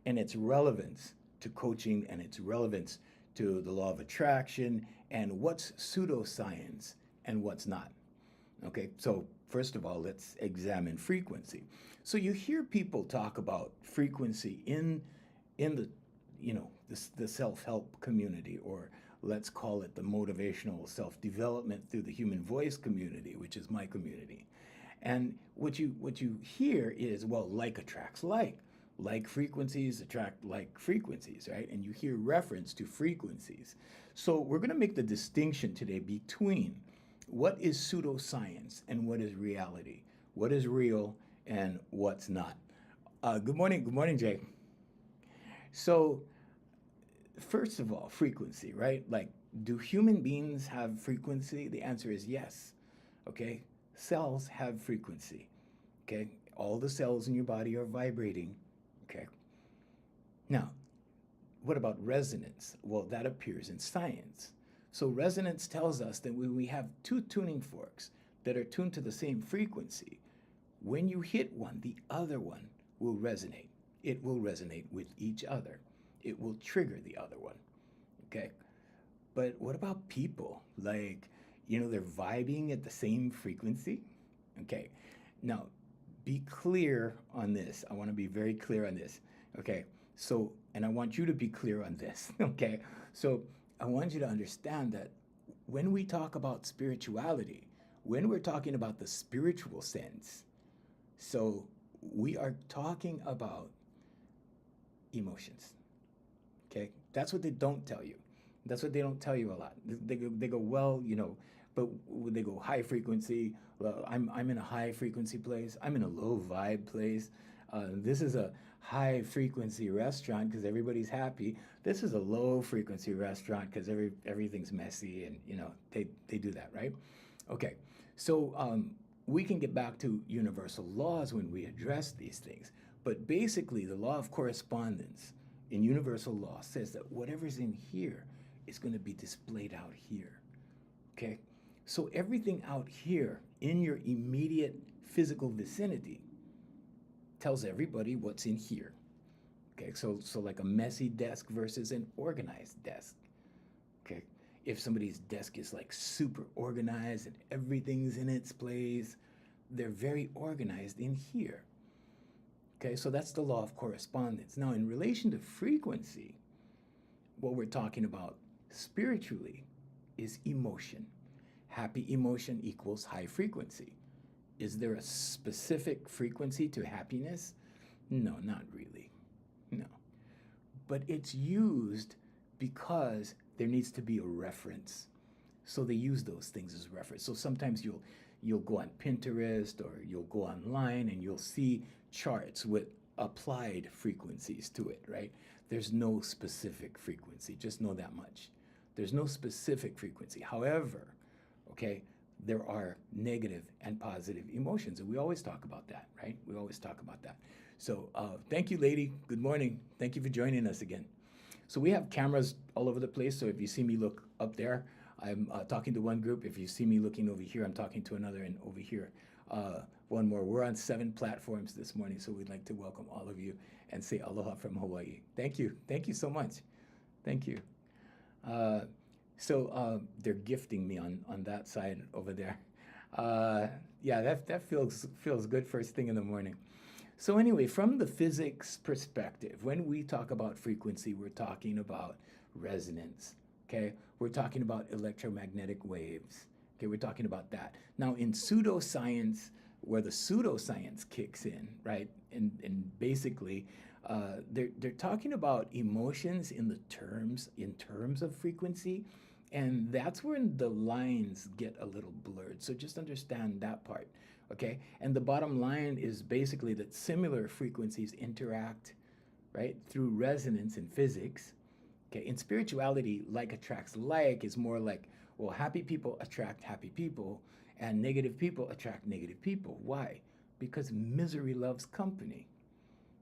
and its relevance to coaching and its relevance to the law of attraction and what's pseudoscience and what's not. Okay, so first of all, let's examine frequency. So you hear people talk about frequency in the the self-help community, or let's call it the motivational self-development through the human voice community, which is my community. And what you hear is, well, like attracts like frequencies attract like frequencies, right? And you hear reference to frequencies. So we're going to make the distinction today between what is pseudoscience and what is reality, what is real and what's not. Good morning, Jay. So first of all, frequency, right? Like, do human beings have frequency? The answer is yes. Okay, cells have frequency. Okay, all the cells in your body are vibrating. Okay, now what about resonance? Well, that appears in science. So resonance tells us that when we have two tuning forks that are tuned to the same frequency, when you hit one, the other one will resonate. It will resonate with each other. It will trigger the other one. Okay? But what about people? Like, they're vibing at the same frequency? Okay. Now, be clear on this. I want to be very clear on this. Okay. So, and I want you to be clear on this. Okay. So, I want you to understand that when we talk about spirituality, when we're talking about the spiritual sense, so we are talking about emotions. Okay, that's what they don't tell you. That's what they don't tell you a lot. They go, well, but when they go high frequency, well, I'm in a high frequency place. I'm in a low vibe place. This is a high frequency restaurant because everybody's happy. This is a low frequency restaurant because everything's messy, and they do that, right? Okay, so we can get back to universal laws when we address these things. But basically, the law of correspondence in universal law says that whatever's in here is going to be displayed out here. Okay? So everything out here in your immediate physical vicinity tells everybody what's in here. Okay? So like a messy desk versus an organized desk. Okay? If somebody's desk is like super organized and everything's in its place, they're very organized in here. Okay, so that's the law of correspondence. Now, in relation to frequency, what we're talking about spiritually is emotion. Happy emotion equals high frequency. Is there a specific frequency to happiness? No, not really. No. But it's used because there needs to be a reference. So they use those things as reference. So sometimes you'll go on Pinterest or you'll go online and you'll see charts with applied frequencies to it, right? There's no specific frequency, just know that much. There's no specific frequency. However, okay, there are negative and positive emotions, and we always talk about that, right? We always talk about that. So thank you, lady. Good morning. Thank you for joining us again. So we have cameras all over the place, so if you see me look up there, I'm talking to one group. If you see me looking over here, I'm talking to another, and over here, one more. We're on 7 platforms this morning, so we'd like to welcome all of you and say aloha from Hawaii. Thank you. Thank you so much. Thank you. So they're gifting me on that side over there. Yeah, that feels good first thing in the morning. So anyway, from the physics perspective, when we talk about frequency, we're talking about resonance. Okay, we're talking about electromagnetic waves. Okay, we're talking about that. Now, in pseudoscience, where the pseudoscience kicks in, right, and basically, they're talking about emotions in terms of frequency, and that's when the lines get a little blurred. So just understand that part, okay? And the bottom line is basically that similar frequencies interact, right, through resonance in physics. Okay, in spirituality, like attracts like is more like, well, happy people attract happy people, and negative people attract negative people. Why? Because misery loves company.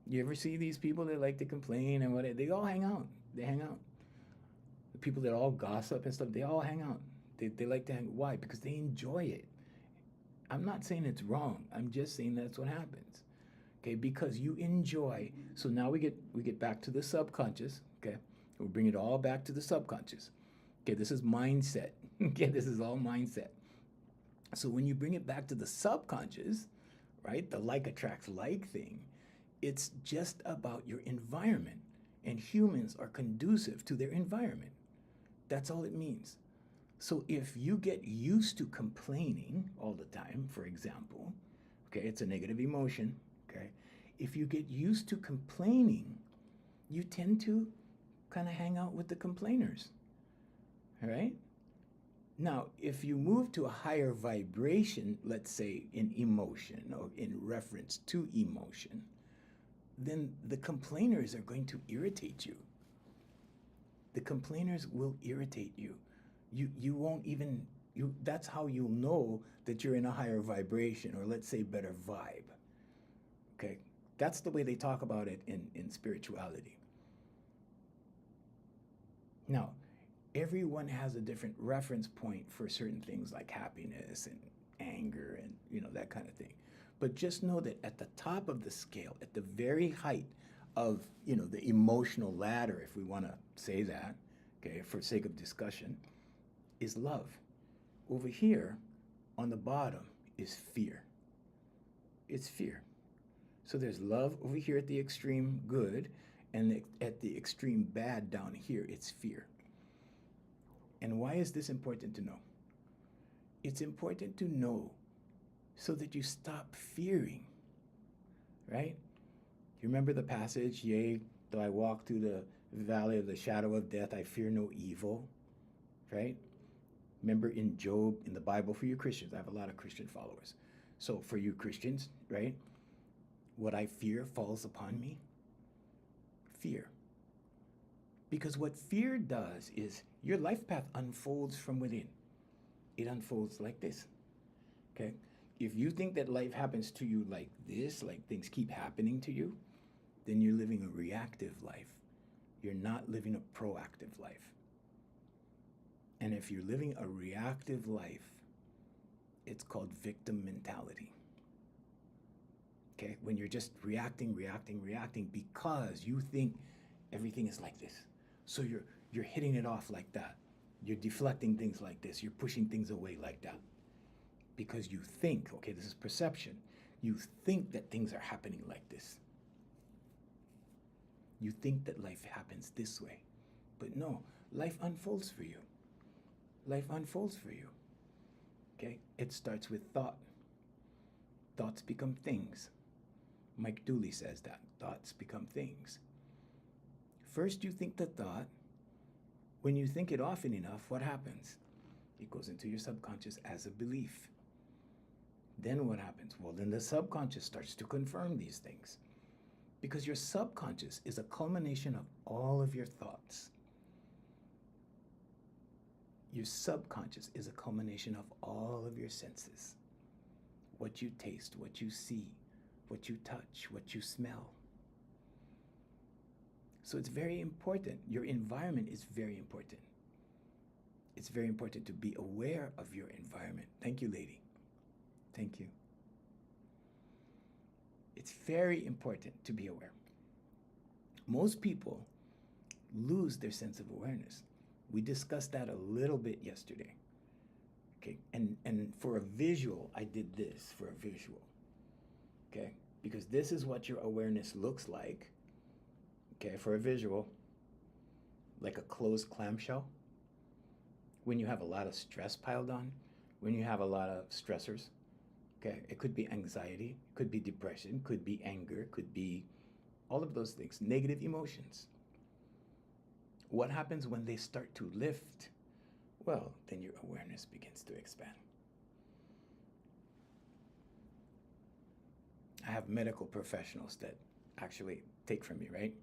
You ever see these people that like to complain and what? They all hang out. They hang out. The people that all gossip and stuff, they all hang out. They like to hang. Why? Because they enjoy it. I'm not saying it's wrong. I'm just saying that's what happens. okay, because you enjoy. So now we get back to the subconscious, okay? We'll bring it all back to the subconscious. Okay, this is mindset. Okay, this is all mindset. So when you bring it back to the subconscious, right, the like attracts like thing, it's just about your environment. And humans are conducive to their environment. That's all it means. So if you get used to complaining all the time, for example, okay, it's a negative emotion, okay? If you get used to complaining, you tend to kind of hang out with the complainers, all right? Now, if you move to a higher vibration, let's say in emotion or in reference to emotion, then the complainers are going to irritate you. The complainers will irritate you. You won't even, that's how you'll know that you're in a higher vibration, or let's say better vibe. Okay? That's the way they talk about it in spirituality. Now, everyone has a different reference point for certain things like happiness and anger and that kind of thing. But just know that at the top of the scale, at the very height of the emotional ladder, if we want to say that, okay, for sake of discussion, is love. Over here on the bottom is fear. It's fear. So there's love over here at the extreme good, and at the extreme bad down here, it's fear. And why is this important to know? It's important to know so that you stop fearing, right? You remember the passage, yea, though I walk through the valley of the shadow of death, I fear no evil, right? Remember in Job, in the Bible, for you Christians, I have a lot of Christian followers. So for you Christians, right? What I fear falls upon me. Fear. Because what fear does is your life path unfolds from within. It unfolds like this, okay? If you think that life happens to you like this, like things keep happening to you, then you're living a reactive life. You're not living a proactive life. And if you're living a reactive life, it's called victim mentality. Okay? When you're just reacting because you think everything is like this. So you're hitting it off like that. You're deflecting things like this. You're pushing things away like that. Because you think, okay, this is perception. You think that things are happening like this. You think that life happens this way. But no, life unfolds for you. Life unfolds for you. Okay? It starts with thought. Thoughts become things. Mike Dooley says that. Thoughts become things. First you think the thought. When you think it often enough, what happens? It goes into your subconscious as a belief. Then what happens? Well, then the subconscious starts to confirm these things. Because your subconscious is a culmination of all of your thoughts. Your subconscious is a culmination of all of your senses. What you taste, what you see, what you touch, what you smell. So it's very important. Your environment is very important. It's very important to be aware of your environment. Thank you, lady. Thank you. It's very important to be aware. Most people lose their sense of awareness. We discussed that a little bit yesterday. Okay, and for a visual, I did this for a visual. Okay, because this is what your awareness looks like. Okay, for a visual, like a closed clamshell. When you have a lot of stress piled on, when you have a lot of stressors. Okay, it could be anxiety, could be depression, could be anger, could be all of those things, negative emotions. What happens when they start to lift? Well, then your awareness begins to expand. I have medical professionals that actually take from me, right?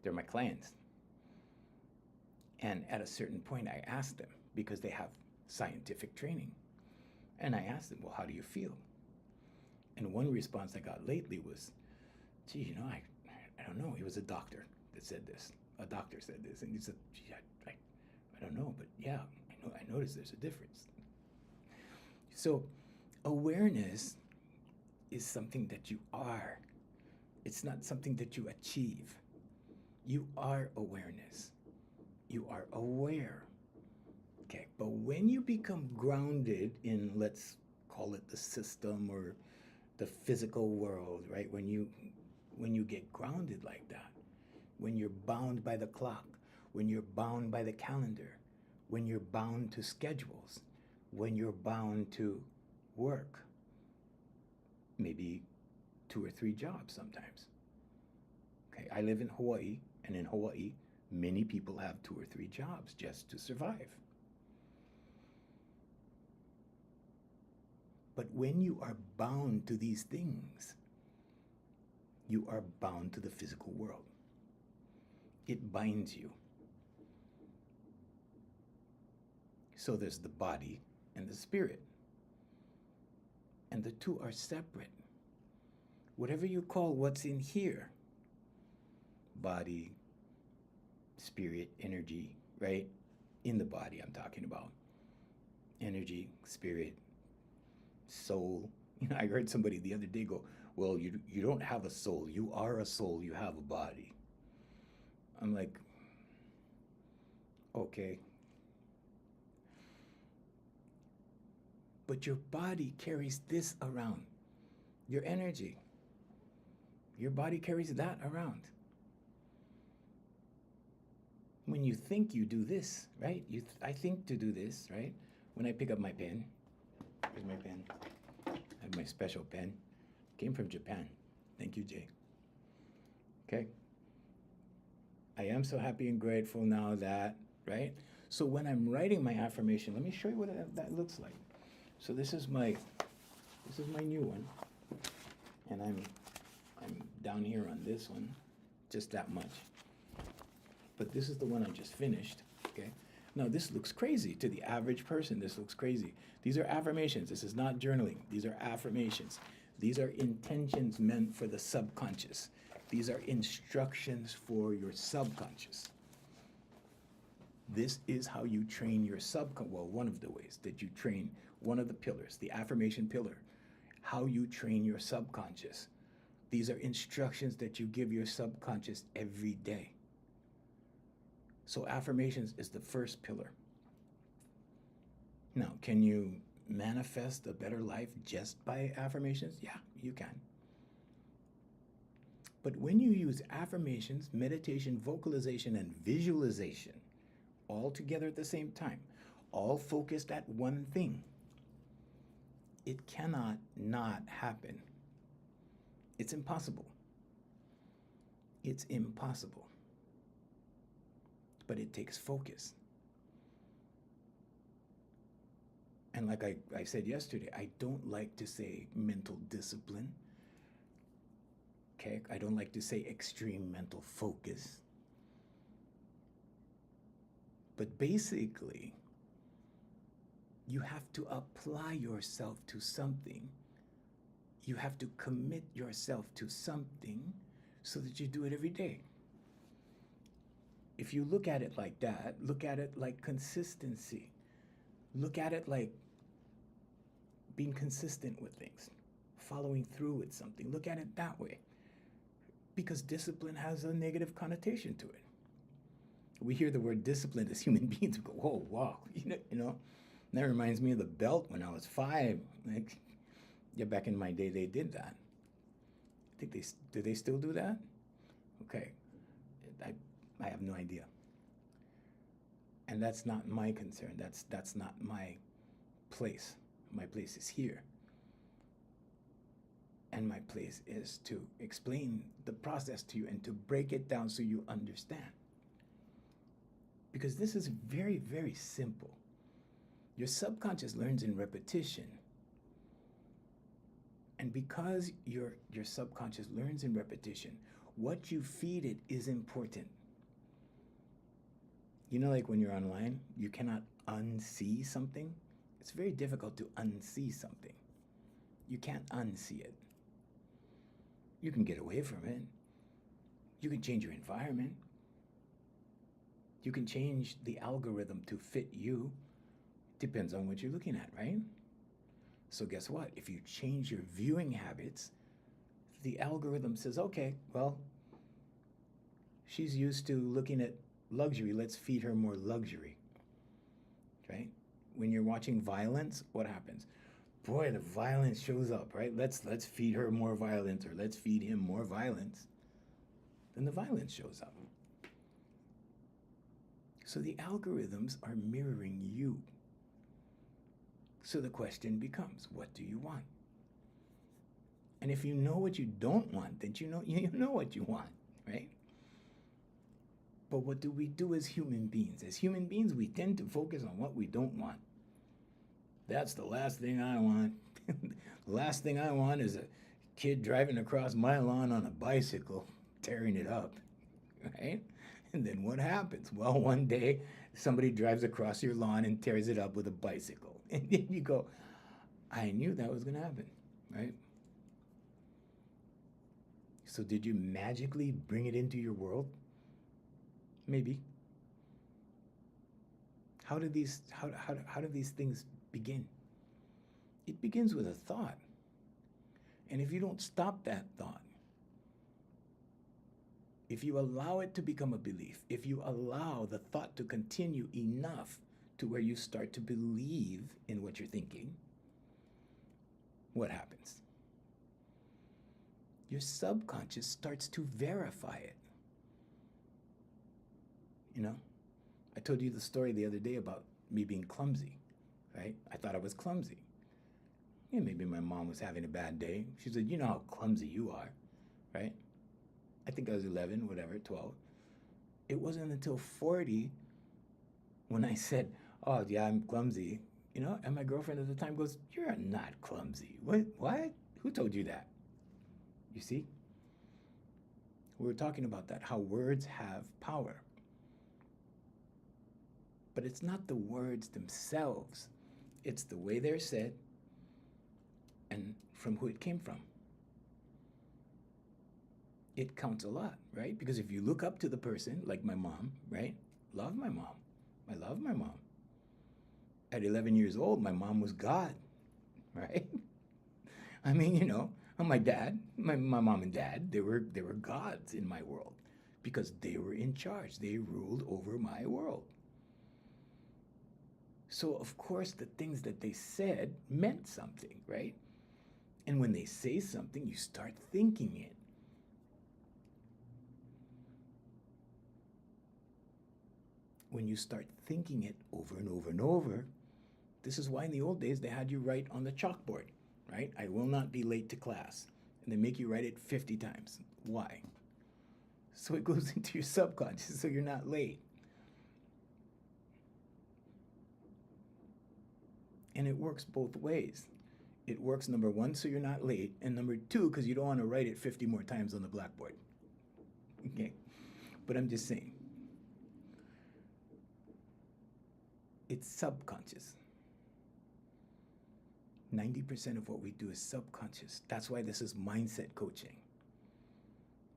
They're my clients. And at a certain point, I ask them, because they have scientific training, and I asked them, well, how do you feel? And one response I got lately was, gee, I don't know. He was a doctor that said this. A doctor said this. And he said, gee, I don't know, but yeah, I noticed there's a difference. So awareness is something that you are. It's not something that you achieve. You are awareness. You are aware. Okay, but when you become grounded in, let's call it the system or the physical world, right? When you get grounded like that, when you're bound by the clock, when you're bound by the calendar, when you're bound to schedules, when you're bound to work, maybe 2 or 3 jobs sometimes. Okay, I live in Hawaii, and in Hawaii, many people have 2 or 3 jobs just to survive. But when you are bound to these things, you are bound to the physical world. It binds you. So there's the body and the spirit. And the two are separate. Whatever you call what's in here, body, spirit, energy, right? In the body, I'm talking about. Energy, spirit, soul. You know, I heard somebody the other day go, well, you don't have a soul. You are a soul. You have a body. I'm like, okay. But your body carries this around. Your energy. Your body carries that around. When you think you do this, right? I think to do this, right? When I pick up my pen, here's my pen. I have my special pen. Came from Japan. Thank you, Jay. Okay. I am so happy and grateful now that, right? So when I'm writing my affirmation, let me show you what that looks like. So this is my new one. And I'm down here on this one, just that much. But this is the one I just finished, okay? Now this looks crazy to the average person. This looks crazy. These are affirmations. This is not journaling. These are affirmations. These are intentions meant for the subconscious. These are instructions for your subconscious. This is how you train your subconscious. Well, one of the ways that you train, one of the pillars, the affirmation pillar, how you train your subconscious. These are instructions that you give your subconscious every day. So affirmations is the first pillar. Now, can you manifest a better life just by affirmations? Yeah, you can. But when you use affirmations, meditation, vocalization, and visualization all together at the same time, all focused at one thing, it cannot not happen. It's impossible. It's impossible. But it takes focus. And like I said yesterday, I don't like to say mental discipline. Okay, I don't like to say extreme mental focus. But basically, you have to apply yourself to something. You have to commit yourself to something so that you do it every day. If you look at it like that, look at it like consistency. Look at it like being consistent with things, following through with something. Look at it that way. Because discipline has a negative connotation to it. We hear the word discipline as human beings, we go, whoa, wow. You know, that reminds me of the belt when I was 5. Like, yeah, back in my day, they did that. I think do they still do that? Okay, I have no idea. And that's not my concern. That's not my place. My place is here. And my place is to explain the process to you and to break it down so you understand. Because this is very, very simple. Your subconscious learns in repetition. And because your subconscious learns in repetition, what you feed it is important. You know, like when you're online, you cannot unsee something. It's very difficult to unsee something. You can't unsee it. You can get away from it. You can change your environment. You can change the algorithm to fit you. Depends on what you're looking at, right? So guess what? If you change your viewing habits, the algorithm says, okay, well, she's used to looking at luxury. Let's feed her more luxury, right? When you're watching violence, what happens? Boy, the violence shows up, right? Let's feed her more violence, or let's feed him more violence. Then the violence shows up. So the algorithms are mirroring you. So the question becomes, what do you want? And if you know what you don't want, then you know what you want, right? But what do we do as human beings? As human beings, we tend to focus on what we don't want. That's the last thing I want. The last thing I want is a kid driving across my lawn on a bicycle, tearing it up, right? And then what happens? Well, one day somebody drives across your lawn and tears it up with a bicycle. And then you go, I knew that was going to happen, right? So did you magically bring it into your world? Maybe. How do these things begin? It begins with a thought. And if you don't stop that thought, if you allow it to become a belief, if you allow the thought to continue enough to where you start to believe in what you're thinking, what happens? Your subconscious starts to verify it. You know, I told you the story the other day about me being clumsy, right? I thought I was clumsy. Yeah, maybe my mom was having a bad day. She said, you know how clumsy you are, right? I think I was 11, whatever, 12. It wasn't until 40 when I said, oh, yeah, I'm clumsy, you know, and my girlfriend at the time goes, you're not clumsy. What? Who told you that? You see? We were talking about that, how words have power. But it's not the words themselves. It's the way they're said and from who it came from. It counts a lot, right? Because if you look up to the person, like my mom, right? Love my mom. I love my mom. At 11 years old, my mom was God, right? I mean, you know, my dad, my mom and dad, they were gods in my world because they were in charge. They ruled over my world. So, of course, the things that they said meant something, right? And when they say something, you start thinking it. When you start thinking it over and over and over, this is why in the old days they had you write on the chalkboard, right? I will not be late to class. And they make you write it 50 times. Why? So it goes into your subconscious so you're not late. And it works both ways. It works, number one, so you're not late, and number two, because you don't want to write it 50 more times on the blackboard. Okay? But I'm just saying, it's subconscious. 90% of what we do is subconscious. That's why this is mindset coaching.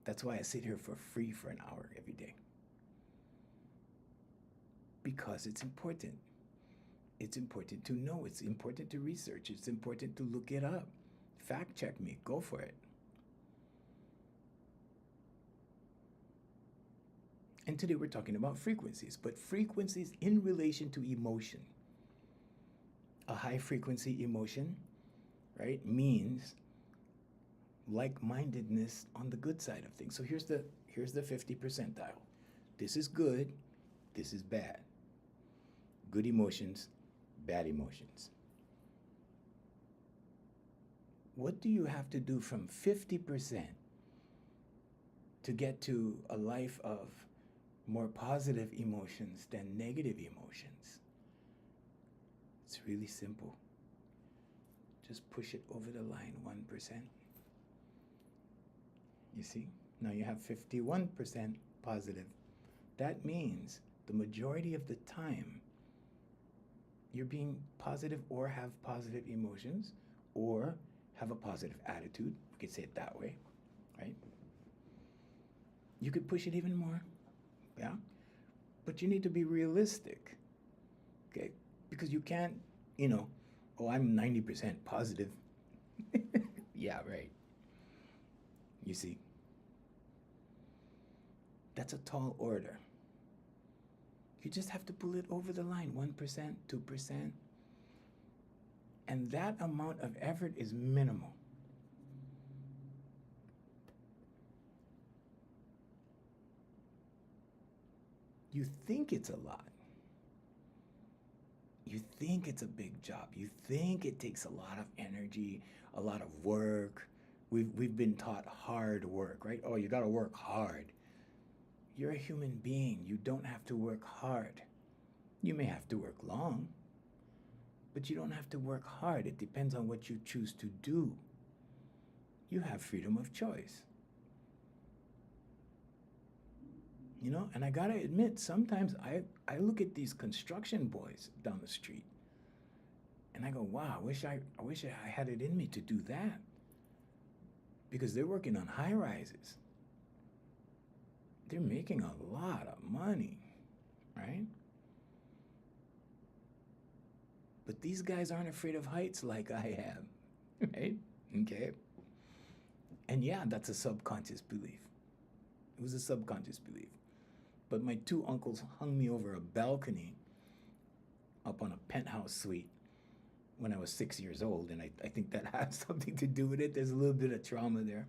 That's why I sit here for free for an hour every day. Because it's important. It's important to know. It's important to research. It's important to look it up. Fact check me. Go for it. And today we're talking about frequencies, but frequencies in relation to emotion. A high frequency emotion, right, means like-mindedness on the good side of things. So here's the 50 percentile. This is good. This is bad. Good emotions, bad emotions. What do you have to do from 50% to get to a life of more positive emotions than negative emotions? It's really simple. Just push it over the line 1%. You see? Now you have 51% positive. That means the majority of the time you're being positive or have positive emotions or have a positive attitude. We could say it that way, right? You could push it even more, yeah? But you need to be realistic, okay? Because you can't, oh, I'm 90% positive. Yeah, right. You see, that's a tall order. You just have to pull it over the line, 1%, 2%. And that amount of effort is minimal. You think it's a lot. You think it's a big job. You think it takes a lot of energy, a lot of work. We've been taught hard work, right? Oh, you got to work hard. You're a human being. You don't have to work hard. You may have to work long, but you don't have to work hard. It depends on what you choose to do. You have freedom of choice. You know, and I gotta admit, sometimes I look at these construction boys down the street and I go, wow, I wish I had it in me to do that. Because they're working on high rises. They're making a lot of money, right? But these guys aren't afraid of heights like I am, right? Okay. And yeah, that's a subconscious belief. It was a subconscious belief. But my two uncles hung me over a balcony up on a penthouse suite when I was 6 years old, and I think that has something to do with it. There's a little bit of trauma there,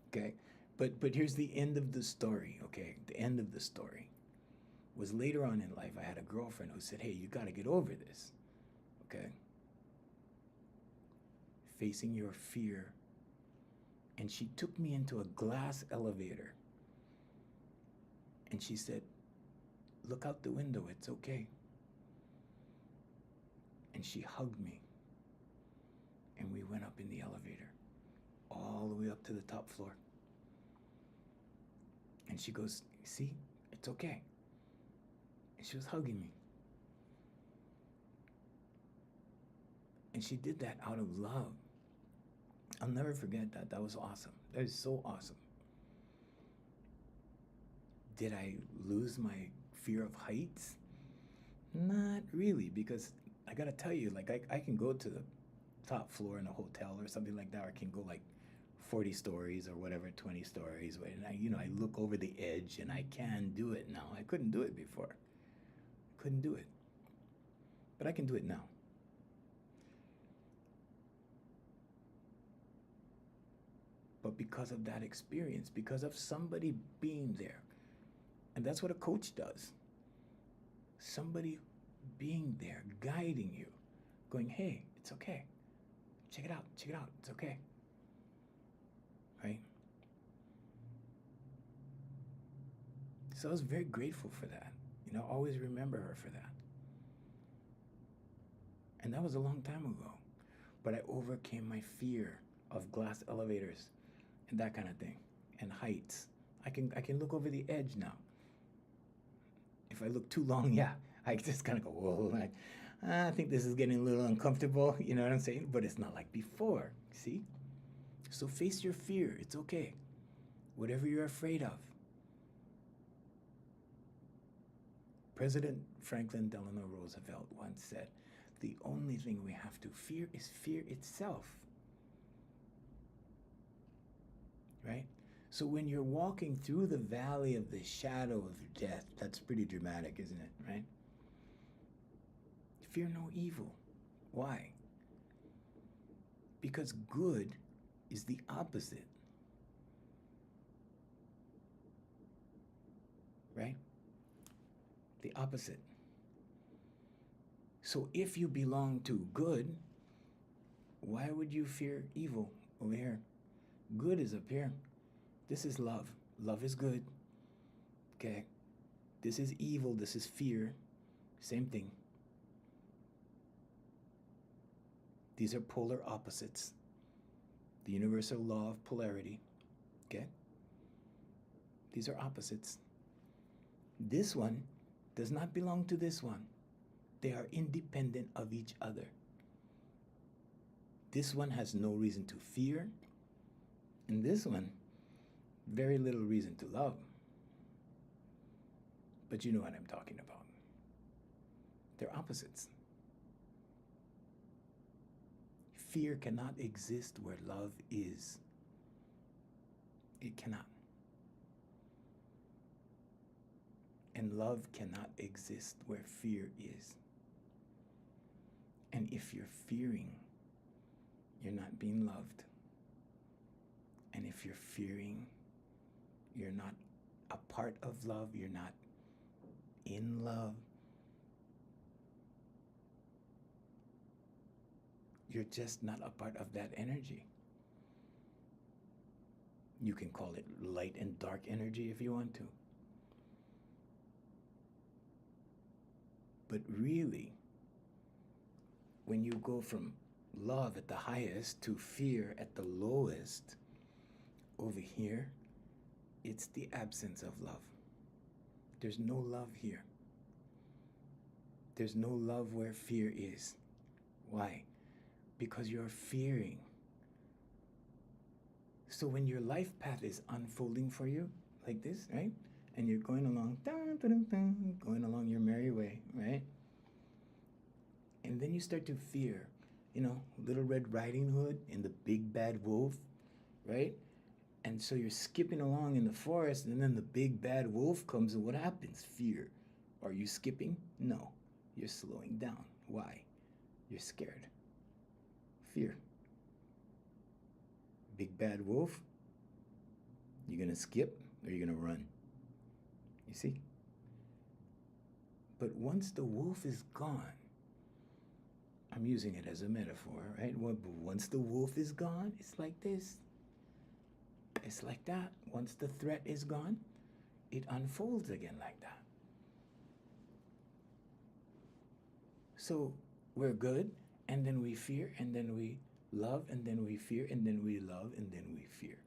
okay? But here's the end of the story, okay? The end of the story was later on in life, I had a girlfriend who said, hey, you got to get over this, okay? Facing your fear. And she took me into a glass elevator. And she said, look out the window, it's okay. And she hugged me. And we went up in the elevator, all the way up to the top floor. And she goes, see, it's okay. And she was hugging me. And she did that out of love. I'll never forget that. That was awesome. That is so awesome. Did I lose my fear of heights? Not really, because I gotta tell you, like I can go to the top floor in a hotel or something like that, or I can go like 40 stories or whatever, 20 stories, and I look over the edge and I can do it now. I couldn't do it before. Couldn't do it. But I can do it now. But because of that experience, because of somebody being there, and that's what a coach does. Somebody being there, guiding you, going, hey, it's okay. Check it out, it's okay. Right? So I was very grateful for that. Always remember her for that. And that was a long time ago. But I overcame my fear of glass elevators and that kind of thing, and heights. I can look over the edge now. If I look too long, yeah, I just kind of go, whoa, I think this is getting a little uncomfortable, you know what I'm saying? But it's not like before, see? So face your fear, it's okay. Whatever you're afraid of. President Franklin Delano Roosevelt once said, the only thing we have to fear is fear itself. Right? So when you're walking through the valley of the shadow of death, that's pretty dramatic, isn't it? Right? Fear no evil. Why? Because good is the opposite. Right? The opposite. So if you belong to good, why would you fear evil over here? Good is up here. This is love. Love is good. Okay? This is evil. This is fear. Same thing. These are polar opposites. The universal law of polarity. Okay? These are opposites. This one does not belong to this one. They are independent of each other. This one has no reason to fear, and this one, very little reason to love. But you know what I'm talking about. They're opposites. Fear cannot exist where love is. It cannot. And love cannot exist where fear is. And if you're fearing, you're not being loved. And if you're fearing, you're not a part of love, you're not in love. You're just not a part of that energy. You can call it light and dark energy if you want to. But really, when you go from love at the highest to fear at the lowest, over here, it's the absence of love. There's no love here. There's no love where fear is. Why? Because you're fearing. So when your life path is unfolding for you, like this, right? And you're going along, going along your merry way, right? And then you start to fear, Little Red Riding Hood and the big bad wolf, right? And so you're skipping along in the forest, and then the big bad wolf comes, and what happens? Fear. Are you skipping? No. You're slowing down. Why? You're scared. Fear. Big bad wolf, you gonna skip or you gonna run? You see? But once the wolf is gone, I'm using it as a metaphor, right? But once the wolf is gone, it's like this. It's like that. Once the threat is gone, it unfolds again like that. So we're good, and then we fear, and then we love, and then we fear, and then we love, and then we fear.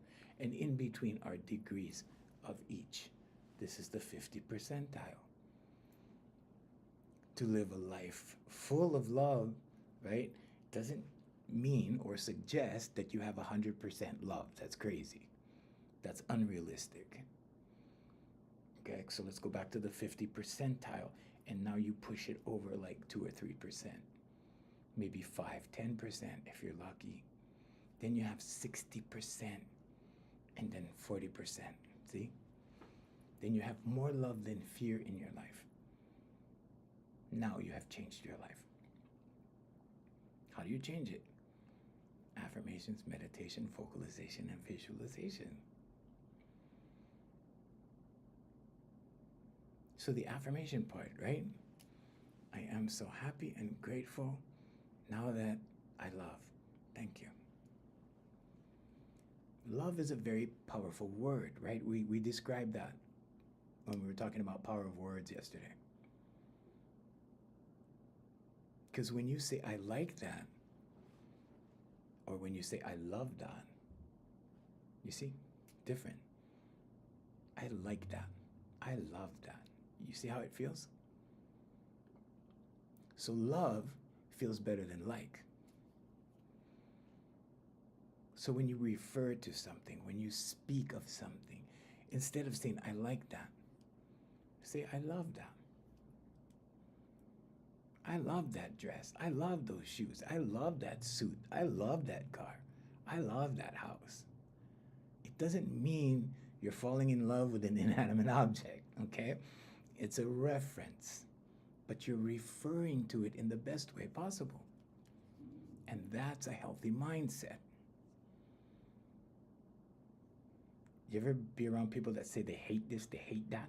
And in between are degrees of each. This is the 50 percentile. To live a life full of love, right, doesn't mean or suggest that you have 100% love. That's crazy. That's unrealistic. Okay, so let's go back to the 50 percentile, and now you push it over like 2 or 3%. Maybe 5, 10% if you're lucky. Then you have 60%, and then 40%. See? Then you have more love than fear in your life. Now you have changed your life. How do you change it? Affirmations, meditation, vocalization, and visualization. So the affirmation part, right? I am so happy and grateful now that I love. Thank you. Love is a very powerful word, right? We described that when we were talking about power of words yesterday. Because when you say, I like that, or when you say, I love that, you see, different. I like that. I love that. You see how it feels? So love feels better than like. So when you refer to something, when you speak of something, instead of saying, I like that, say, I love that. I love that dress. I love those shoes. I love that suit. I love that car. I love that house. It doesn't mean you're falling in love with an inanimate object, okay? It's a reference, but you're referring to it in the best way possible. And that's a healthy mindset. You ever be around people that say they hate this, they hate that?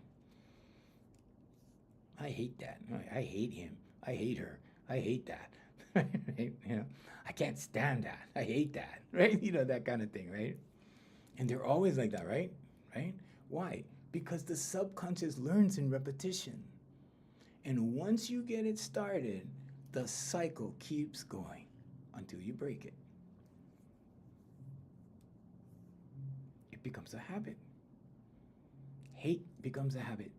I hate that. I hate him. I hate her. I hate that. Right? I can't stand that. I hate that. Right? That kind of thing, right? And they're always like that, right? Right? Why? Because the subconscious learns in repetition. And once you get it started, the cycle keeps going until you break it. It becomes a habit. Hate becomes a habit.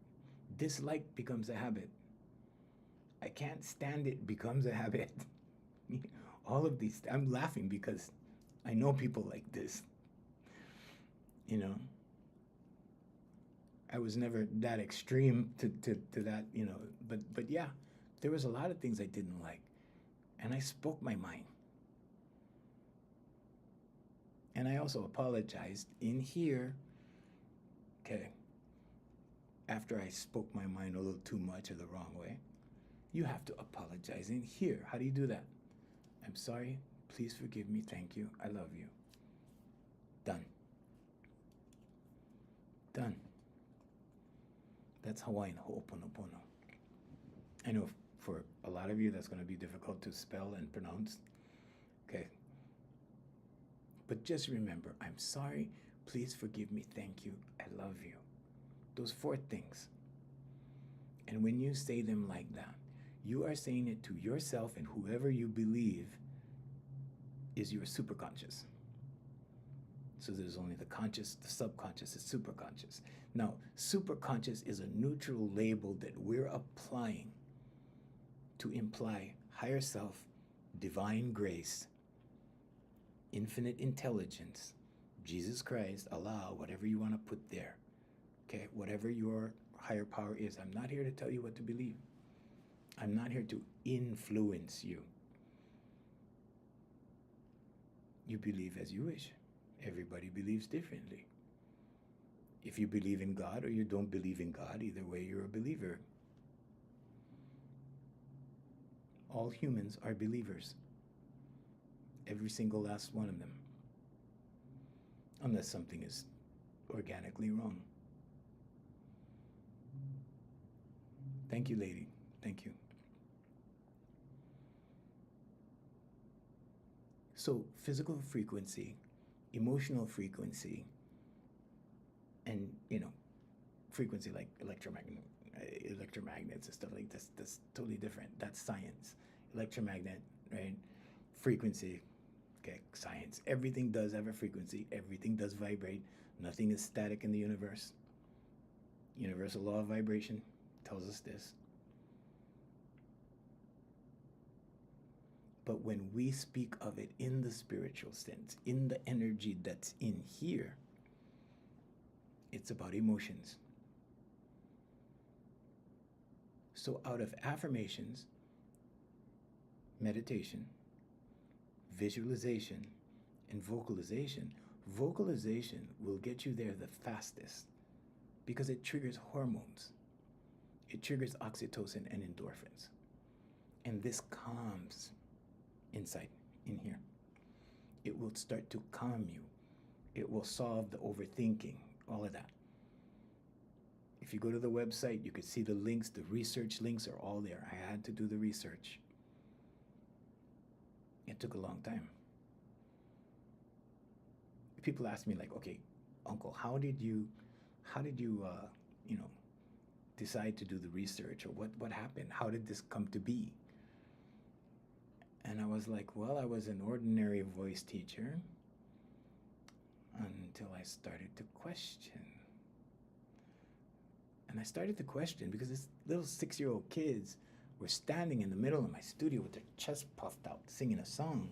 Dislike becomes a habit. I can't stand it becomes a habit. All of these, I'm laughing because I know people like this. I was never that extreme to that, but yeah, there was a lot of things I didn't like. And I spoke my mind. And I also apologized in here okay, after I spoke my mind a little too much or the wrong way, you have to apologize in here. How do you do that? I'm sorry. Please forgive me. Thank you. I love you. Done. Done. That's Hawaiian Ho'oponopono. I know for a lot of you that's going to be difficult to spell and pronounce. Okay. But just remember, I'm sorry. Please forgive me. Thank you. I love you. Those 4 things. And when you say them like that, you are saying it to yourself and whoever you believe is your superconscious. So there's only the conscious, the subconscious, the superconscious. Now, superconscious is a neutral label that we're applying to imply higher self, divine grace, infinite intelligence, Jesus Christ, Allah, whatever you want to put there. Okay, whatever your higher power is. I'm not here to tell you what to believe. I'm not here to influence you. You believe as you wish. Everybody believes differently. If you believe in God or you don't believe in God, either way, you're a believer. All humans are believers. Every single last one of them. Unless something is organically wrong. Thank you, lady. Thank you. So, physical frequency, emotional frequency, and, frequency like electromagnets and stuff like this, that's totally different. That's science. Electromagnet, right? Frequency, okay, science. Everything does have a frequency. Everything does vibrate. Nothing is static in the universe. Universal law of vibration tells us this. But when we speak of it in the spiritual sense, in the energy that's in here, it's about emotions. So out of affirmations, meditation, visualization, and vocalization will get you there the fastest because it triggers hormones. It triggers oxytocin and endorphins. And this calms inside, in here. It will start to calm you. It will solve the overthinking, all of that. If you go to the website, you could see the links, the research links are all there. I had to do the research. It took a long time. People ask me like, okay, uncle, how did you decide to do the research, or what happened? How did this come to be? And I was like, well, I was an ordinary voice teacher until I started to question. And I started to question because these little 6-year-old kids were standing in the middle of my studio with their chest puffed out, singing a song,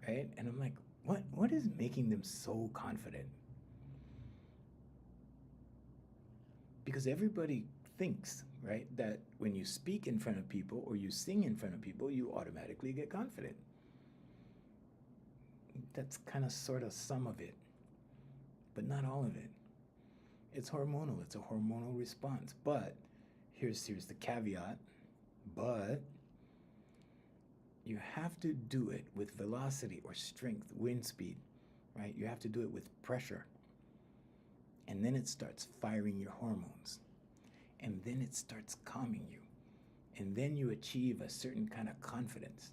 right? And I'm like, what is making them so confident? Because everybody thinks, right, that when you speak in front of people or you sing in front of people, you automatically get confident. That's kind of sort of some of it, but not all of it. It's hormonal. It's a hormonal response. But here's the caveat. But you have to do it with velocity or strength, wind speed, right? You have to do it with pressure. And then it starts firing your hormones. And then it starts calming you. And then you achieve a certain kind of confidence.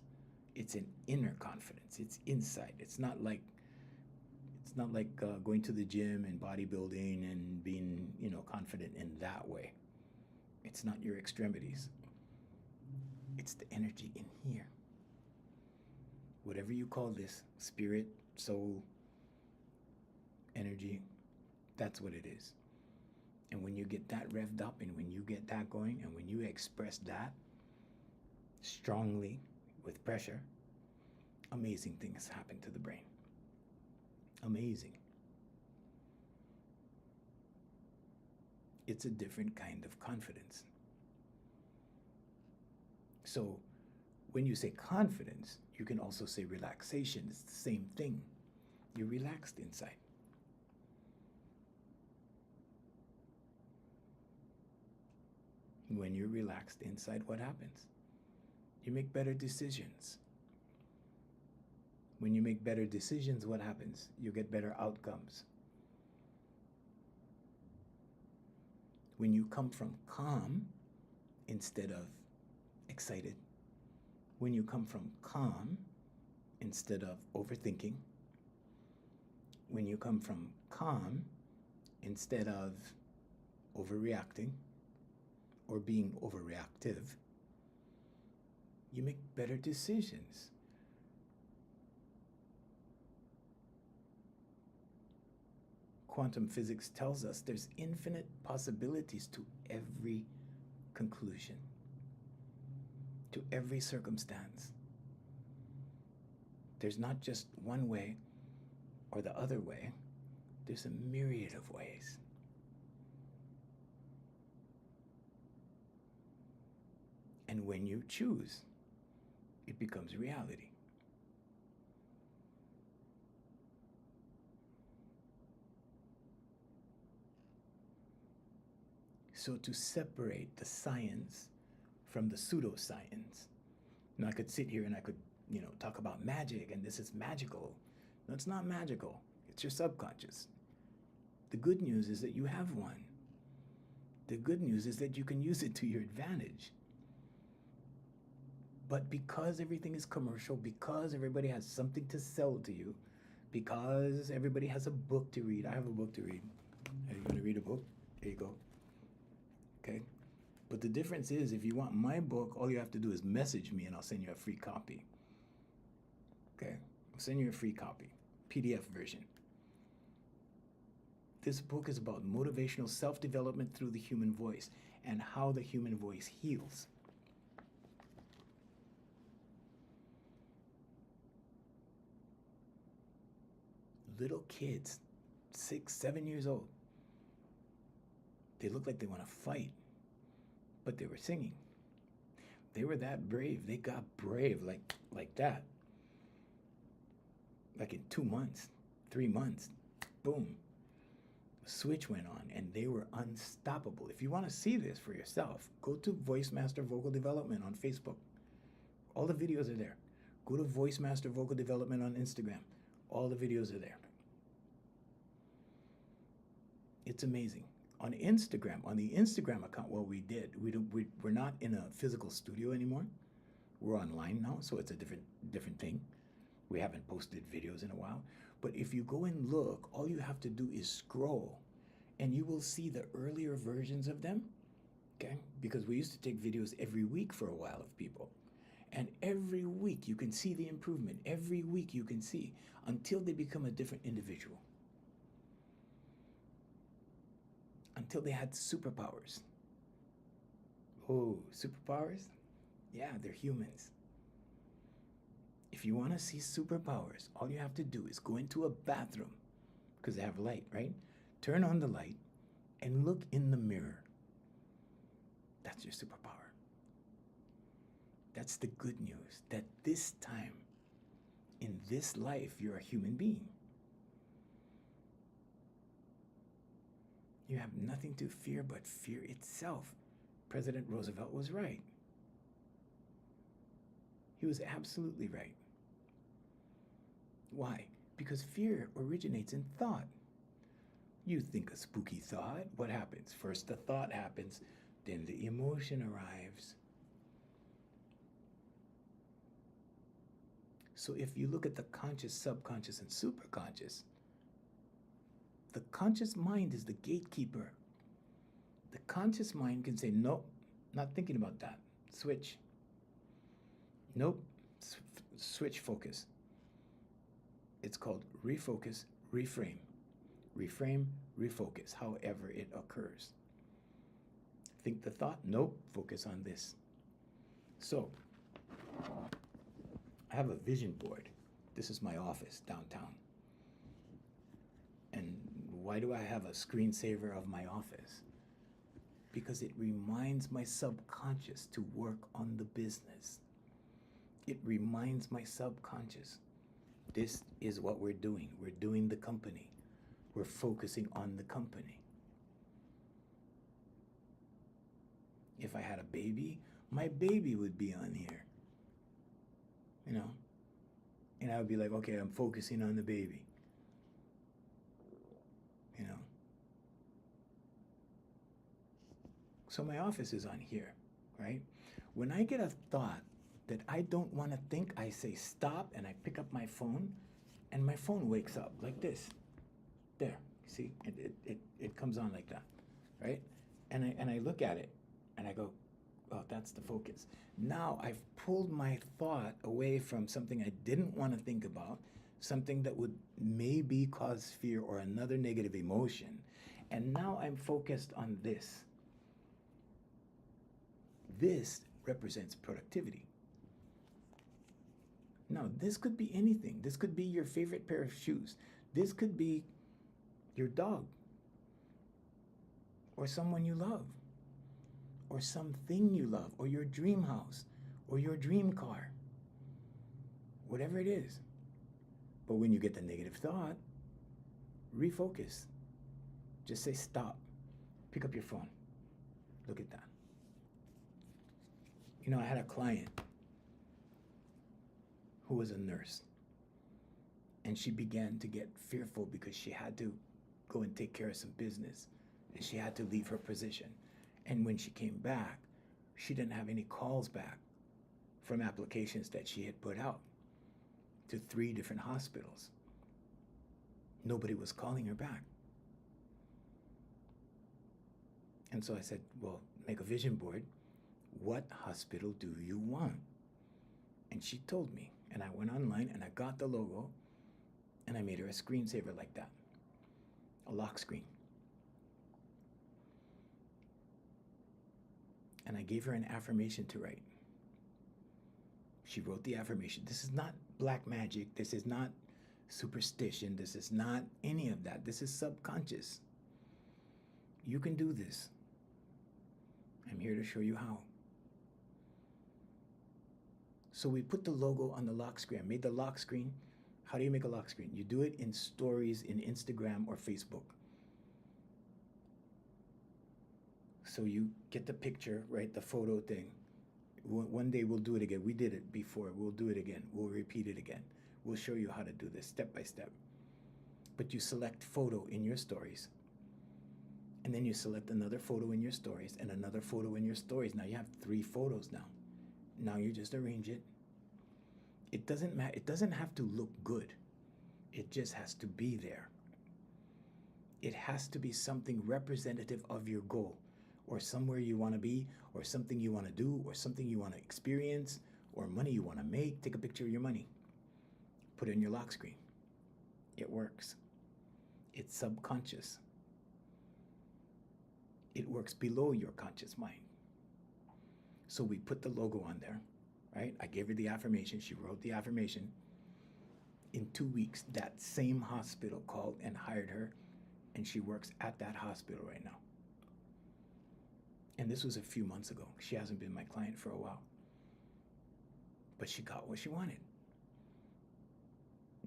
It's an inner confidence. It's inside. It's not like going to the gym and bodybuilding and being, confident in that way. It's not your extremities. It's the energy in here. Whatever you call this, spirit, soul, energy, that's what it is. And when you get that revved up and when you get that going and when you express that strongly with pressure, amazing things happen to the brain. Amazing. It's a different kind of confidence. So when you say confidence, you can also say relaxation. It's the same thing. You're relaxed inside. When you're relaxed inside, what happens? You make better decisions. When you make better decisions, what happens? You get better outcomes. When you come from calm instead of excited, when you come from calm instead of overthinking, when you come from calm instead of overreacting or being overreactive, you make better decisions. Quantum physics tells us there's infinite possibilities to every conclusion, to every circumstance. There's not just one way or the other way, there's a myriad of ways. And when you choose, it becomes reality. So to separate the science from the pseudoscience, now I could sit here and I could, talk about magic and this is magical. No, it's not magical. It's your subconscious. The good news is that you have one. The good news is that you can use it to your advantage. But because everything is commercial, because everybody has something to sell to you, because everybody has a book to read. I have a book to read. Are you going to read a book? There you go. Okay? But the difference is, if you want my book, all you have to do is message me and I'll send you a free copy. Okay? I'll send you a free copy, PDF version. This book is about motivational self-development through the human voice and how the human voice heals. Little kids, 6, 7 years old, they look like they want to fight, but they were singing. They were that brave. They got brave like that. Like in 2 months, 3 months, boom, the switch went on and they were unstoppable. If you want to see this for yourself, go to Voicemaster Vocal Development on Facebook. All the videos are there. Go to Voicemaster Vocal Development on Instagram. All the videos are there. It's amazing. On Instagram, on the Instagram account, we're not in a physical studio anymore. We're online now, so it's a different thing. We haven't posted videos in a while. But if you go and look, all you have to do is scroll and you will see the earlier versions of them, okay? Because we used to take videos every week for a while of people. And every week you can see the improvement. Every week you can see until they become a different individual. Until they had superpowers. Oh, superpowers? Yeah, they're humans. If you want to see superpowers, all you have to do is go into a bathroom, because they have light, right? Turn on the light and look in the mirror. That's your superpower. That's the good news, that this time, in this life, you're a human being. You have nothing to fear but fear itself. President Roosevelt was right. He was absolutely right. Why? Because fear originates in thought. You think a spooky thought, what happens? First the thought happens, then the emotion arrives. So if you look at the conscious, subconscious, and superconscious, the conscious mind is the gatekeeper. The conscious mind can say, nope, not thinking about that. Switch. Nope, switch focus. It's called refocus, reframe. Reframe, refocus, however it occurs. Think the thought, nope, focus on this. So, I have a vision board. This is my office downtown. And why do I have a screensaver of my office? Because it reminds my subconscious to work on the business. It reminds my subconscious, this is what we're doing. We're doing the company. We're focusing on the company. If I had a baby, my baby would be on here, you know? And I would be like, okay, I'm focusing on the baby, you know? So my office is on here, right? When I get a thought that I don't want to think, I say stop and I pick up my phone and my phone wakes up like this. There, see, it comes on like that, right? And I look at it and I go, oh, that's the focus. Now I've pulled my thought away from something I didn't want to think about, something that would maybe cause fear or another negative emotion. And now I'm focused on this. This represents productivity. Now, this could be anything. This could be your favorite pair of shoes. This could be your dog, or someone you love, or something you love, or your dream house, or your dream car, whatever it is. But when you get the negative thought, refocus. Just say stop. Pick up your phone. Look at that. You know, I had a client who was a nurse, and she began to get fearful because she had to go and take care of some business, and she had to leave her position. And when she came back, she didn't have any calls back from applications that she had put out to 3 different hospitals. Nobody was calling her back. And so I said, well, make a vision board. What hospital do you want? And she told me, and I went online and I got the logo and I made her a screensaver like that, a lock screen. And I gave her an affirmation to write. She wrote the affirmation. This is not black magic. This is not superstition. This is not any of that. This is subconscious. You can do this. I'm here to show you how. So we put the logo on the lock screen. I made the lock screen. How do you make a lock screen? You do it in stories in Instagram or Facebook. So you get the picture, right? The photo thing. One day we'll do it again. We did it before. We'll do it again. We'll repeat it again. We'll show you how to do this step by step. But you select photo in your stories. And then you select another photo in your stories and another photo in your stories. Now you have 3 photos now. Now you just arrange it. It doesn't matter. It doesn't have to look good. It just has to be there. It has to be something representative of your goal, or somewhere you want to be, or something you want to do, or something you want to experience, or money you want to make. Take a picture of your money. Put it in your lock screen. It works. It's subconscious. It works below your conscious mind. So we put the logo on there, right? I gave her the affirmation. She wrote the affirmation. In 2 weeks, that same hospital called and hired her, and she works at that hospital right now. And this was a few months ago. She hasn't been my client for a while. But she got what she wanted.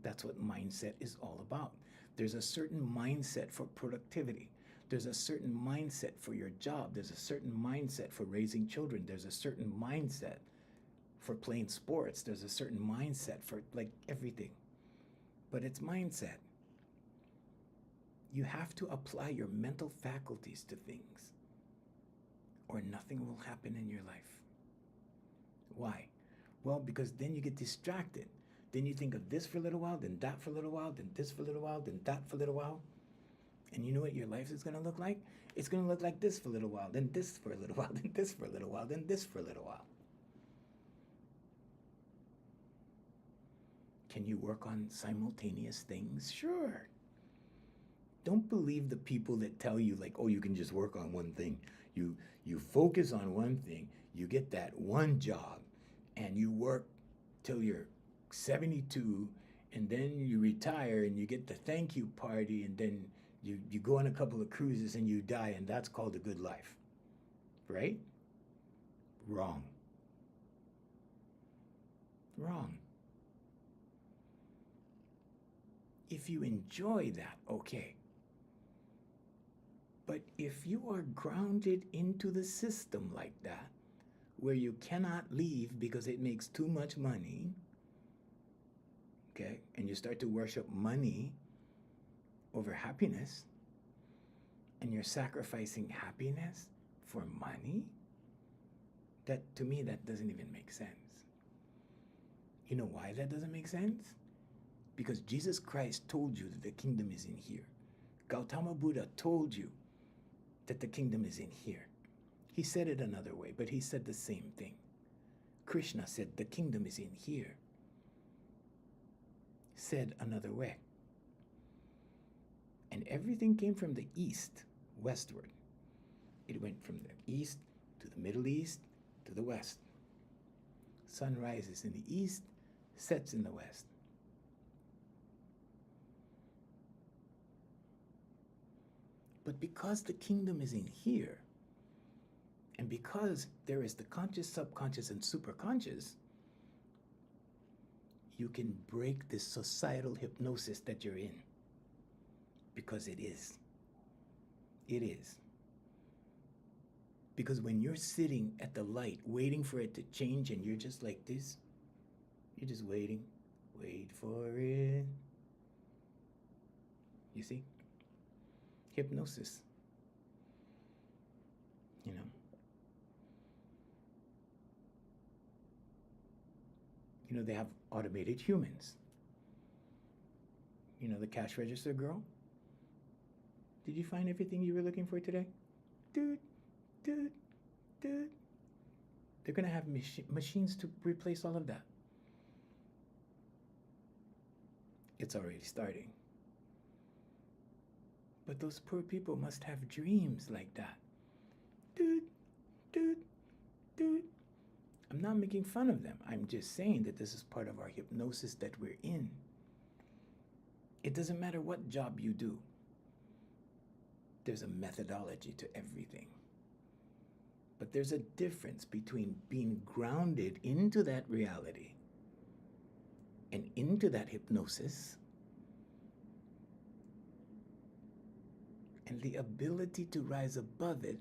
That's what mindset is all about. There's a certain mindset for productivity. There's a certain mindset for your job. There's a certain mindset for raising children. There's a certain mindset for playing sports. There's a certain mindset for like everything. But it's mindset. You have to apply your mental faculties to things, or nothing will happen in your life. Why? Well, because then you get distracted. Then you think of this for a little while, then that for a little while, then this for a little while, then that for a little while. And you know what your life is going to look like? It's going to look like this for a little while, then this for a little while, then this for a little while, then this for a little while. Can you work on simultaneous things? Sure. Don't believe the people that tell you like, oh, you can just work on one thing. You focus on one thing, you get that one job, and you work till you're 72, and then you retire and you get the thank you party, and then you go on a couple of cruises and you die, and that's called a good life. Right? Wrong. Wrong. If you enjoy that, okay. But if you are grounded into the system like that, where you cannot leave because it makes too much money, okay, and you start to worship money over happiness, and you're sacrificing happiness for money, that to me, that doesn't even make sense. You know why that doesn't make sense? Because Jesus Christ told you that the kingdom is in here. Gautama Buddha told you that the kingdom is in here. He said it another way, but he said the same thing. Krishna said the kingdom is in here. Said another way. And everything came from the east, westward. It went from the east to the Middle East to the west. Sun rises in the east, sets in the west. But because the kingdom is in here, and because there is the conscious, subconscious, and superconscious, you can break this societal hypnosis that you're in. Because it is. It is. Because when you're sitting at the light, waiting for it to change, and you're just like this, you're just waiting. Wait for it. You see? Hypnosis. You know? You know, they have automated humans. You know, the cash register girl? Did you find everything you were looking for today? Dude. They're going to have machines to replace all of that. It's already starting. But those poor people must have dreams like that. Dude. I'm not making fun of them. I'm just saying that this is part of our hypnosis that we're in. It doesn't matter what job you do. There's a methodology to everything. But there's a difference between being grounded into that reality and into that hypnosis and the ability to rise above it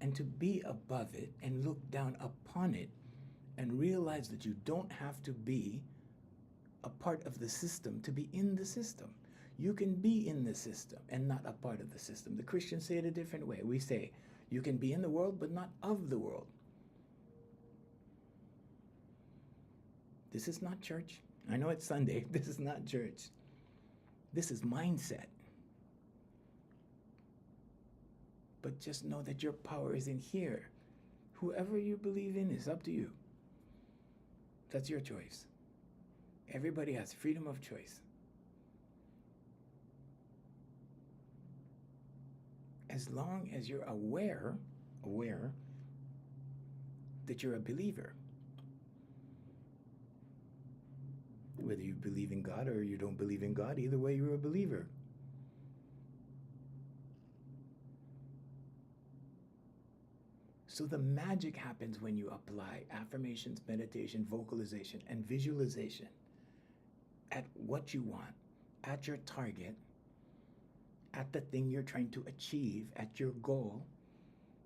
and to be above it and look down upon it and realize that you don't have to be a part of the system to be in the system. You can be in the system and not a part of the system. The Christians say it a different way. We say, you can be in the world, but not of the world. This is not church. I know it's Sunday. This is not church. This is mindset. But just know that your power is in here. Whoever you believe in is up to you. That's your choice. Everybody has freedom of choice. As long as you're aware that you're a believer. Whether you believe in God or you don't believe in God, either way you're a believer. So the magic happens when you apply affirmations, meditation, vocalization, and visualization at what you want, at your target, at the thing you're trying to achieve, at your goal.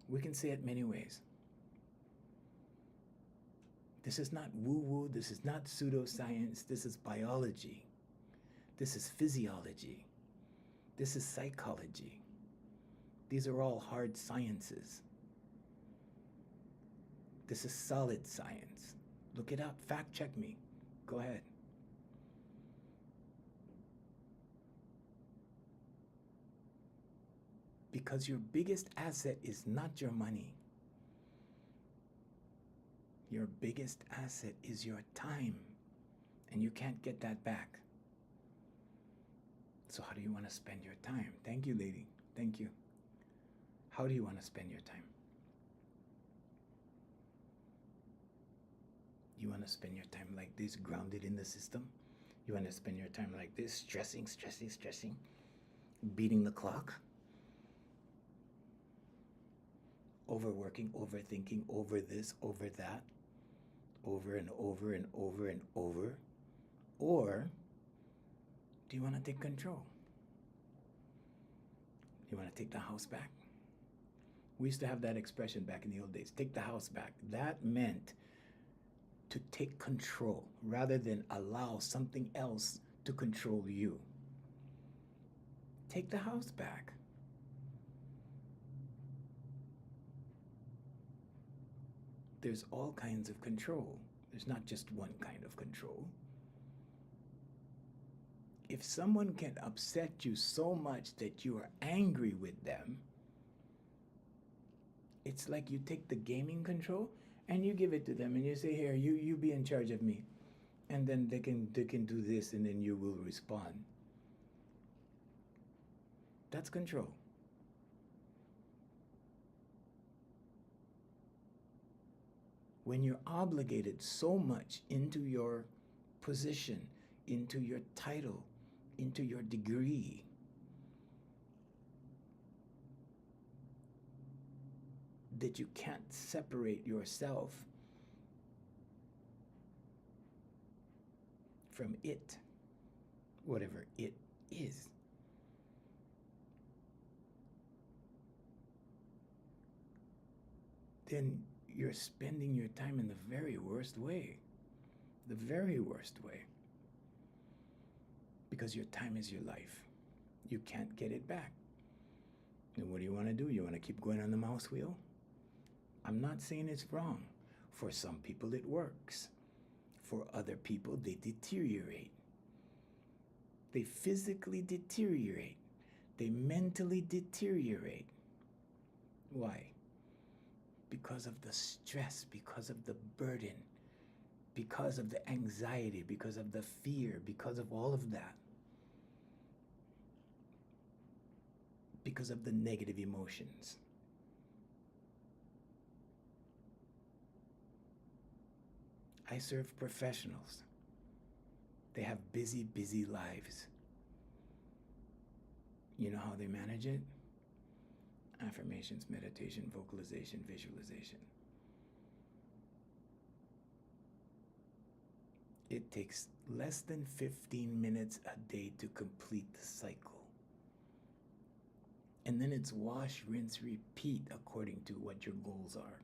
We can say it many ways. This is not woo-woo, this is not pseudoscience, this is biology. This is physiology. This is psychology. These are all hard sciences. This is solid science. Look it up, fact check me. Go ahead. Because your biggest asset is not your money. Your biggest asset is your time, and you can't get that back. So how do you want to spend your time? Thank you, lady. Thank you. How do you want to spend your time? You want to spend your time like this, grounded in the system? You want to spend your time like this, stressing, beating the clock? Overworking, overthinking, over this, over that, over and over and over and over? Or do you want to take control? You want to take the house back? We used to have that expression back in the old days, take the house back. That meant to take control rather than allow something else to control you. Take the house back. There's all kinds of control. There's not just one kind of control. If someone can upset you so much that you are angry with them, it's like you take the gaming control and you give it to them and you say, here, you be in charge of me. And then they can do this and then you will respond. That's control. When you're obligated so much into your position, into your title, into your degree, that you can't separate yourself from it, whatever it is. Then you're spending your time in the very worst way. The very worst way. Because your time is your life. You can't get it back. And what do you want to do? You want to keep going on the mouse wheel? I'm not saying it's wrong. For some people it works. For other people they deteriorate. They physically deteriorate. They mentally deteriorate. Why? Because of the stress, because of the burden, because of the anxiety, because of the fear, because of all of that. Because of the negative emotions. I serve professionals. They have busy, busy lives. You know how they manage it? Affirmations, meditation, vocalization, visualization. It takes less than 15 minutes a day to complete the cycle. And then it's wash, rinse, repeat according to what your goals are,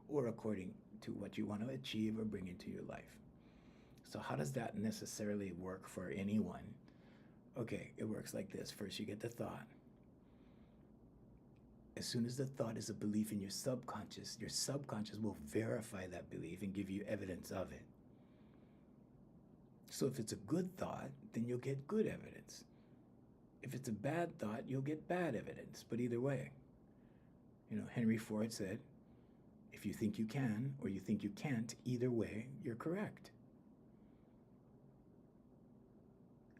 or according to what you want to achieve or bring into your life. So how does that necessarily work for anyone? Okay, it works like this. First, you get the thought. As soon as the thought is a belief in your subconscious will verify that belief and give you evidence of it. So if it's a good thought, then you'll get good evidence. If it's a bad thought, you'll get bad evidence. But either way, Henry Ford said, if you think you can or you think you can't, either way, you're correct.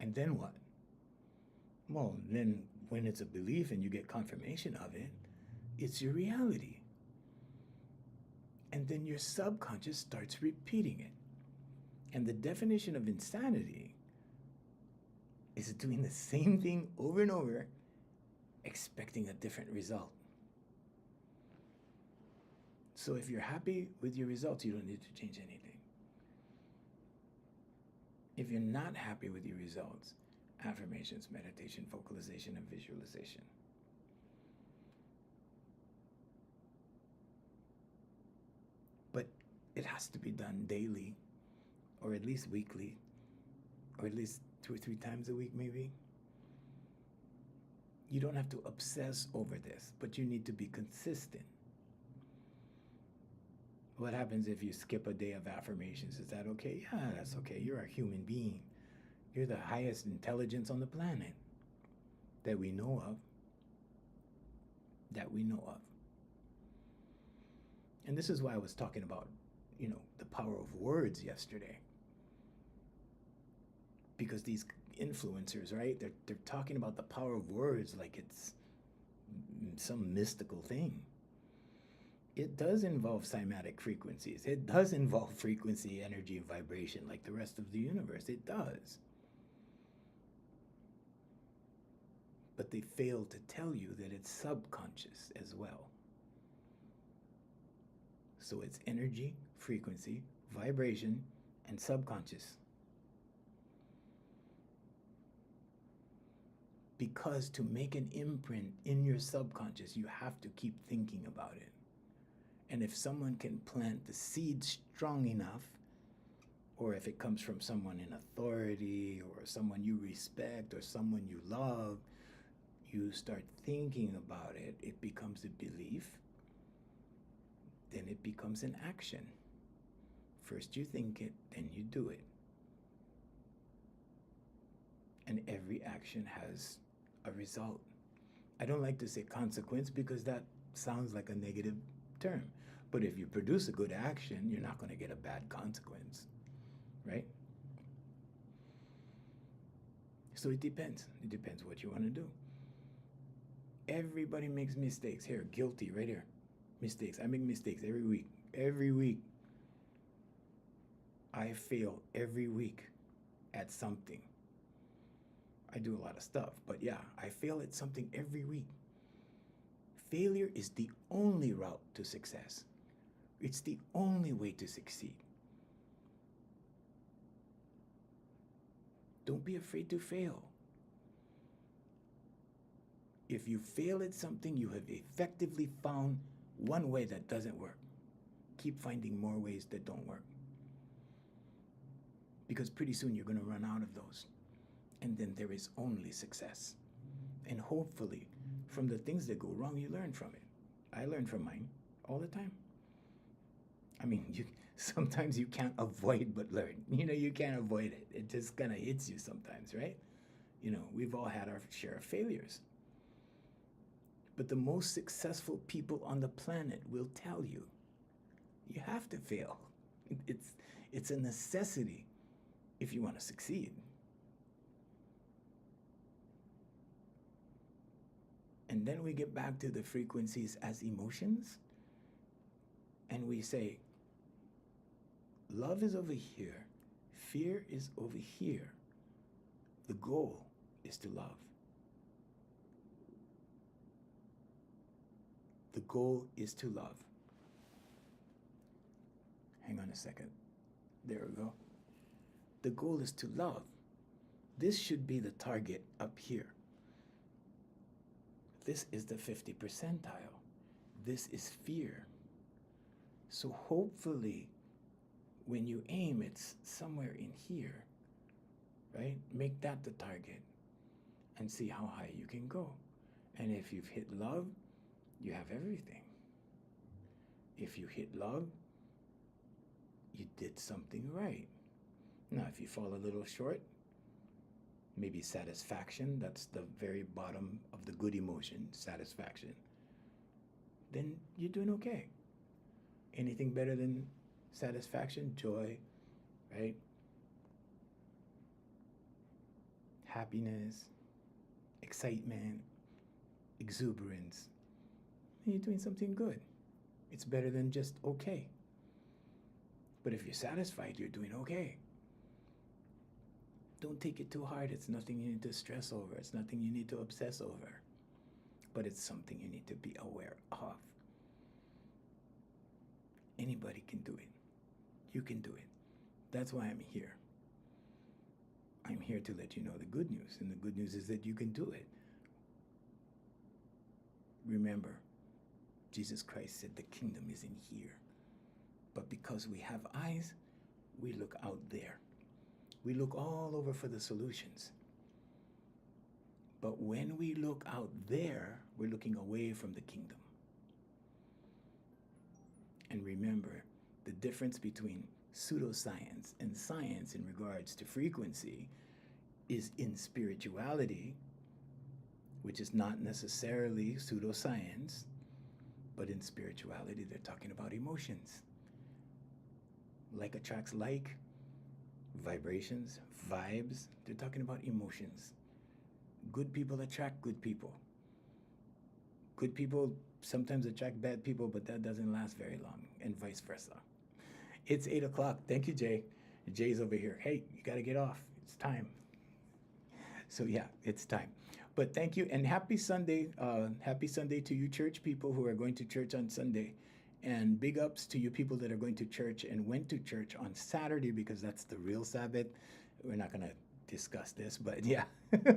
And then what? Well, then when it's a belief and you get confirmation of it, it's your reality. And then your subconscious starts repeating it. And the definition of insanity is doing the same thing over and over, expecting a different result. So if you're happy with your results, you don't need to change anything. If you're not happy with your results, affirmations, meditation, vocalization, and visualization. But it has to be done daily, or at least weekly, or at least 2 or 3 times a week maybe. You don't have to obsess over this, but you need to be consistent. What happens if you skip a day of affirmations? Is that okay? Yeah, that's okay. You're a human being. You're the highest intelligence on the planet that we know of. That we know of. And this is why I was talking about, the power of words yesterday. Because these influencers, right? They're talking about the power of words like it's some mystical thing. It does involve cymatic frequencies. It does involve frequency, energy, and vibration like the rest of the universe. It does. But they fail to tell you that it's subconscious as well. So it's energy, frequency, vibration, and subconscious. Because to make an imprint in your subconscious, you have to keep thinking about it. And if someone can plant the seed strong enough, or if it comes from someone in authority, or someone you respect, or someone you love, you start thinking about it, it becomes a belief, then it becomes an action. First you think it, then you do it. And every action has a result. I don't like to say consequence because that sounds like a negative term. But if you produce a good action, you're not going to get a bad consequence, right? So it depends. It depends what you want to do. Everybody makes mistakes. Here, guilty, right here. Mistakes. I make mistakes every week. Every week. I fail every week at something. I do a lot of stuff, but yeah, I fail at something every week. Failure is the only route to success. It's the only way to succeed. Don't be afraid to fail. If you fail at something, you have effectively found one way that doesn't work. Keep finding more ways that don't work. Because pretty soon you're going to run out of those. And then there is only success. And hopefully, from the things that go wrong, you learn from it. I learn from mine all the time. I mean, sometimes you can't avoid but learn. You can't avoid it. It just kind of hits you sometimes, right? We've all had our share of failures. But the most successful people on the planet will tell you, you have to fail. It's a necessity if you want to succeed. And then we get back to the frequencies as emotions. And we say, love is over here. Fear is over here. The goal is to love. The goal is to love. Hang on a second. There we go. The goal is to love. This should be the target up here. This is the 50 percentile. This is fear. So hopefully, when you aim, it's somewhere in here, right? Make that the target and see how high you can go. And if you've hit love, you have everything. If you hit love, you did something right. Now, if you fall a little short, maybe satisfaction, that's the very bottom of the good emotion, satisfaction, then you're doing okay. Anything better than satisfaction? Joy, right? Happiness, excitement, exuberance. You're doing something good. It's better than just okay. But if you're satisfied, you're doing okay. Don't take it too hard. It's nothing you need to stress over. It's nothing you need to obsess over. But it's something you need to be aware of. Anybody can do it. You can do it. That's why I'm here. I'm here to let you know the good news. And the good news is that you can do it. Remember, Jesus Christ said the kingdom is in here. But because we have eyes, we look out there. We look all over for the solutions. But when we look out there, we're looking away from the kingdom. And remember, the difference between pseudoscience and science in regards to frequency is in spirituality, which is not necessarily pseudoscience, but in spirituality, they're talking about emotions. Like attracts like, vibrations, vibes, they're talking about emotions. Good people attract good people. Good people sometimes attract bad people, but that doesn't last very long, and vice versa. It's 8 o'clock. Thank you, Jay. Jay's over here. Hey, you got to get off. It's time. So yeah, it's time. But thank you, and happy Sunday. Happy Sunday to you church people who are going to church on Sunday. And big ups to you people that are going to church and went to church on Saturday, because that's the real Sabbath. We're not going to discuss this, but yeah.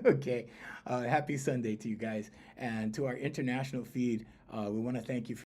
Okay. Happy Sunday to you guys. And to our international feed, we want to thank you for